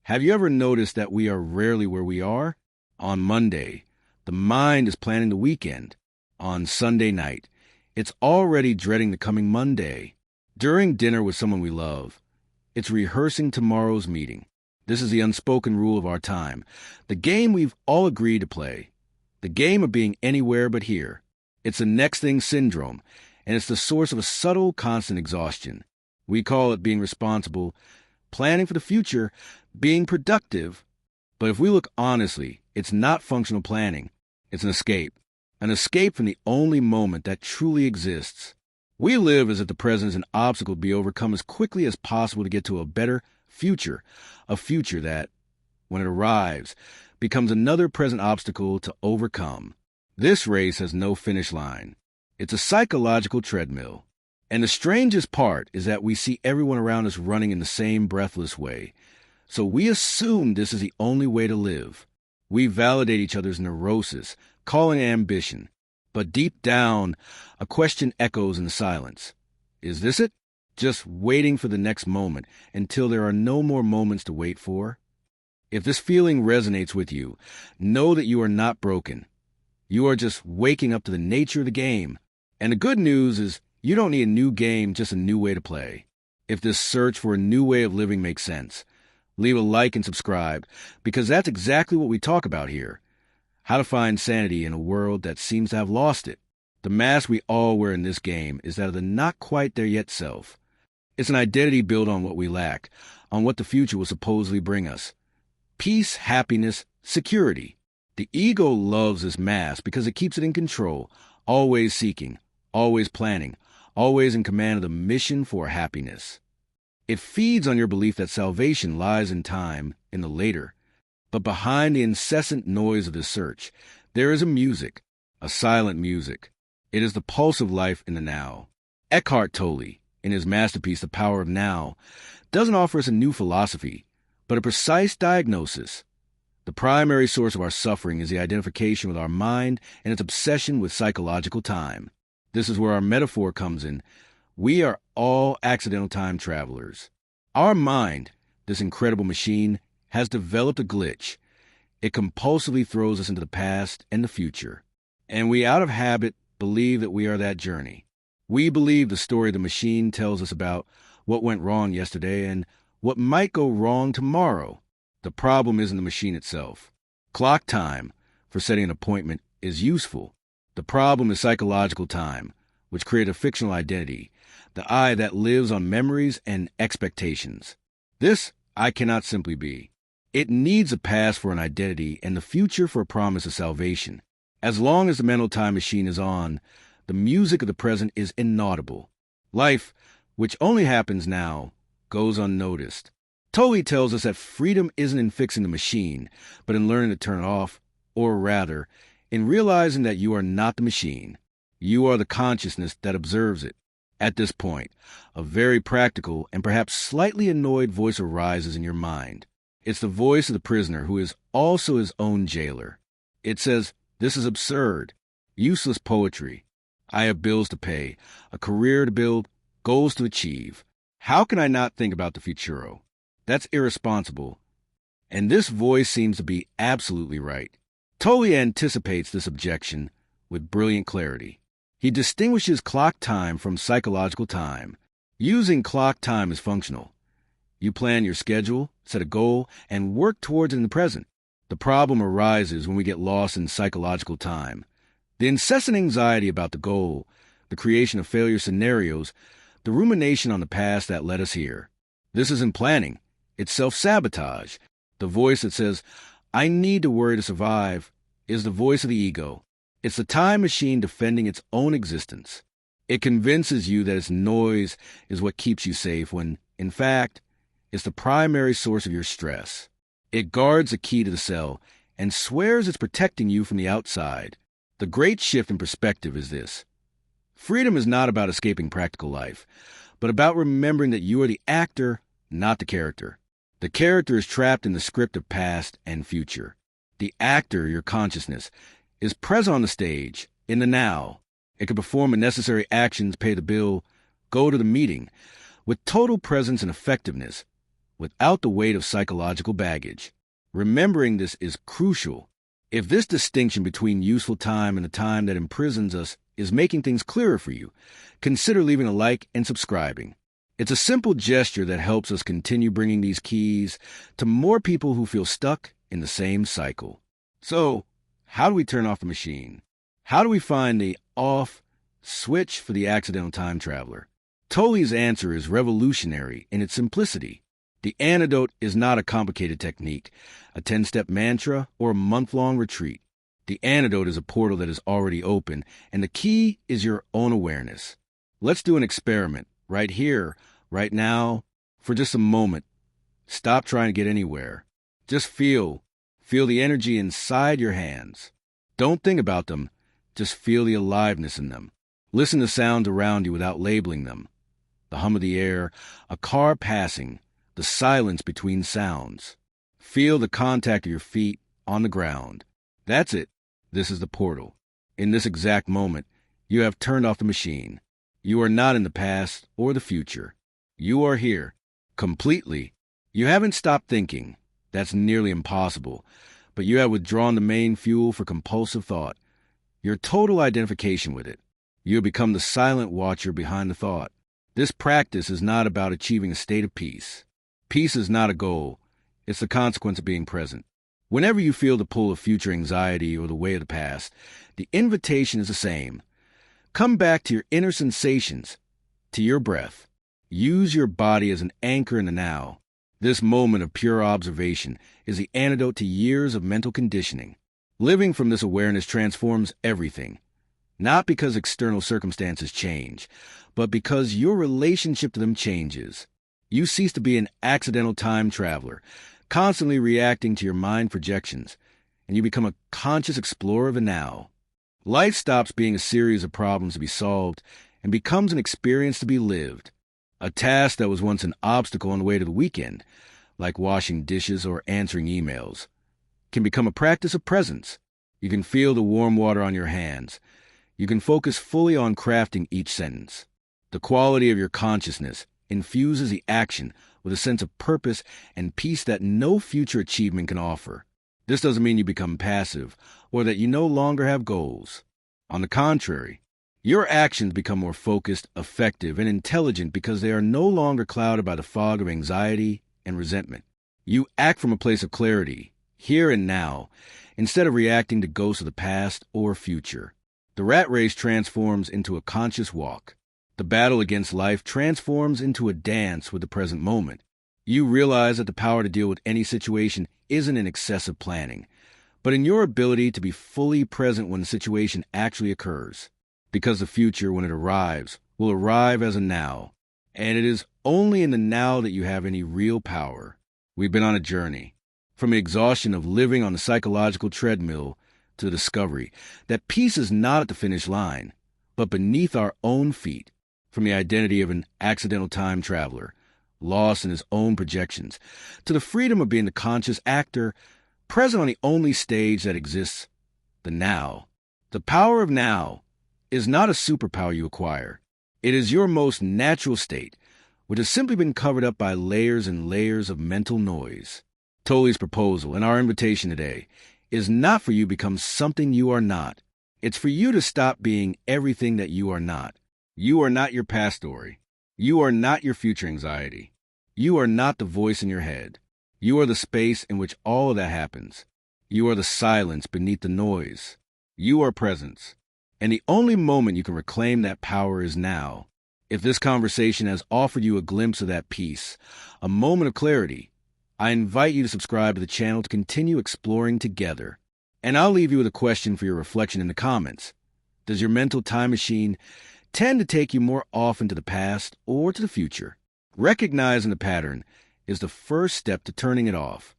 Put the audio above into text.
Have you ever noticed that we are rarely where we are? On Monday, the mind is planning the weekend. On Sunday night, it's already dreading the coming Monday. During dinner with someone we love, it's rehearsing tomorrow's meeting. This is the unspoken rule of our time, the game we've all agreed to play, the game of being anywhere but here. It's the next thing syndrome, and it's the source of a subtle, constant exhaustion. We call it being responsible, planning for the future, being productive. But if we look honestly, it's not functional planning. It's an escape from the only moment that truly exists. We live as if the present is an obstacle to be overcome as quickly as possible to get to a better future, a future that, when it arrives, becomes another present obstacle to overcome. This race has no finish line. It's a psychological treadmill. And the strangest part is that we see everyone around us running in the same breathless way. So we assume this is the only way to live. We validate each other's neurosis, calling it ambition. But deep down, a question echoes in the silence. Is this it? Just waiting for the next moment until there are no more moments to wait for? If this feeling resonates with you, know that you are not broken. You are just waking up to the nature of the game. And the good news is you don't need a new game, just a new way to play. If this search for a new way of living makes sense, leave a like and subscribe, because that's exactly what we talk about here. How to find sanity in a world that seems to have lost it. The mask we all wear in this game is that of the not-quite-there-yet self. It's an identity built on what we lack, on what the future will supposedly bring us. Peace, happiness, security. The ego loves this mask because it keeps it in control, always seeking, always planning, always in command of the mission for happiness. It feeds on your belief that salvation lies in time, in the later. But behind the incessant noise of this search, there is a music, a silent music. It is the pulse of life in the now. Eckhart Tolle, in his masterpiece The Power of Now, doesn't offer us a new philosophy, but a precise diagnosis. The primary source of our suffering is the identification with our mind and its obsession with psychological time. This is where our metaphor comes in. We are all accidental time travelers. Our mind, this incredible machine, has developed a glitch. It compulsively throws us into the past and the future. And we, out of habit, believe that we are that journey. We believe the story the machine tells us about what went wrong yesterday and what might go wrong tomorrow. The problem isn't the machine itself. Clock time for setting an appointment is useful. The problem is psychological time, which creates a fictional identity, the I that lives on memories and expectations. This I cannot simply be. It needs a past for an identity and the future for a promise of salvation. As long as the mental time machine is on, the music of the present is inaudible. Life, which only happens now, goes unnoticed. Tolle tells us that freedom isn't in fixing the machine, but in learning to turn it off, or rather, in realizing that you are not the machine. You are the consciousness that observes it. At this point, a very practical and perhaps slightly annoyed voice arises in your mind. It's the voice of the prisoner who is also his own jailer. It says, "This is absurd, useless poetry. I have bills to pay, a career to build, goals to achieve. How can I not think about the futuro? That's irresponsible." And this voice seems to be absolutely right. Tolle anticipates this objection with brilliant clarity. He distinguishes clock time from psychological time. Using clock time is functional. You plan your schedule, set a goal, and work towards it in the present. The problem arises when we get lost in psychological time. The incessant anxiety about the goal, the creation of failure scenarios, the rumination on the past that led us here. This isn't planning. It's self-sabotage. The voice that says, "I need to worry to survive," is the voice of the ego. It's the time machine defending its own existence. It convinces you that its noise is what keeps you safe when, in fact, it's the primary source of your stress. It guards the key to the cell and swears it's protecting you from the outside. The great shift in perspective is this. Freedom is not about escaping practical life, but about remembering that you are the actor, not the character. The character is trapped in the script of past and future. The actor, your consciousness, is present on the stage, in the now. It can perform the necessary actions, pay the bill, go to the meeting, with total presence and effectiveness. without the weight of psychological baggage. Remembering this is crucial. If this distinction between useful time and the time that imprisons us is making things clearer for you, consider leaving a like and subscribing. It's a simple gesture that helps us continue bringing these keys to more people who feel stuck in the same cycle. So, how do we turn off the machine? How do we find the off switch for the accidental time traveler? Tolle's answer is revolutionary in its simplicity. The antidote is not a complicated technique, a 10-step mantra, or a month-long retreat. The antidote is a portal that is already open, and the key is your own awareness. Let's do an experiment, right here, right now, for just a moment. Stop trying to get anywhere. Just feel the energy inside your hands. Don't think about them, just feel the aliveness in them. Listen to sounds around you without labeling them. The hum of the air, a car passing, the silence between sounds. Feel the contact of your feet on the ground. That's it. This is the portal. In this exact moment, you have turned off the machine. You are not in the past or the future. You are here, completely. You haven't stopped thinking. That's nearly impossible. But you have withdrawn the main fuel for compulsive thought, your total identification with it. You have become the silent watcher behind the thought. This practice is not about achieving a state of peace. Peace is not a goal. It's the consequence of being present. Whenever you feel the pull of future anxiety or the weight of the past, the invitation is the same. Come back to your inner sensations, to your breath. Use your body as an anchor in the now. This moment of pure observation is the antidote to years of mental conditioning. Living from this awareness transforms everything, not because external circumstances change, but because your relationship to them changes. You cease to be an accidental time traveler, constantly reacting to your mind projections, and you become a conscious explorer of the now. Life stops being a series of problems to be solved and becomes an experience to be lived. A task that was once an obstacle on the way to the weekend, like washing dishes or answering emails, can become a practice of presence. You can feel the warm water on your hands. You can focus fully on crafting each sentence. The quality of your consciousness infuses the action with a sense of purpose and peace that no future achievement can offer. This doesn't mean you become passive or that you no longer have goals. On the contrary, your actions become more focused, effective, and intelligent because they are no longer clouded by the fog of anxiety and resentment. You act from a place of clarity, here and now, instead of reacting to ghosts of the past or future. The rat race transforms into a conscious walk. The battle against life transforms into a dance with the present moment. You realize that the power to deal with any situation isn't in excessive planning, but in your ability to be fully present when the situation actually occurs. Because the future, when it arrives, will arrive as a now, and it is only in the now that you have any real power. We've been on a journey, from the exhaustion of living on the psychological treadmill to the discovery that peace is not at the finish line, but beneath our own feet. From the identity of an accidental time traveler, lost in his own projections, to the freedom of being the conscious actor, present on the only stage that exists, the now. The power of now is not a superpower you acquire. It is your most natural state, which has simply been covered up by layers and layers of mental noise. Tolle's proposal and our invitation today is not for you to become something you are not. It's for you to stop being everything that you are not. You are not your past story. You are not your future anxiety. You are not the voice in your head. You are the space in which all of that happens. You are the silence beneath the noise. You are presence. And the only moment you can reclaim that power is now. If this conversation has offered you a glimpse of that peace, a moment of clarity, I invite you to subscribe to the channel to continue exploring together. And I'll leave you with a question for your reflection in the comments. Does your mental time machine tend to take you more often to the past or to the future? Recognizing the pattern is the first step to turning it off.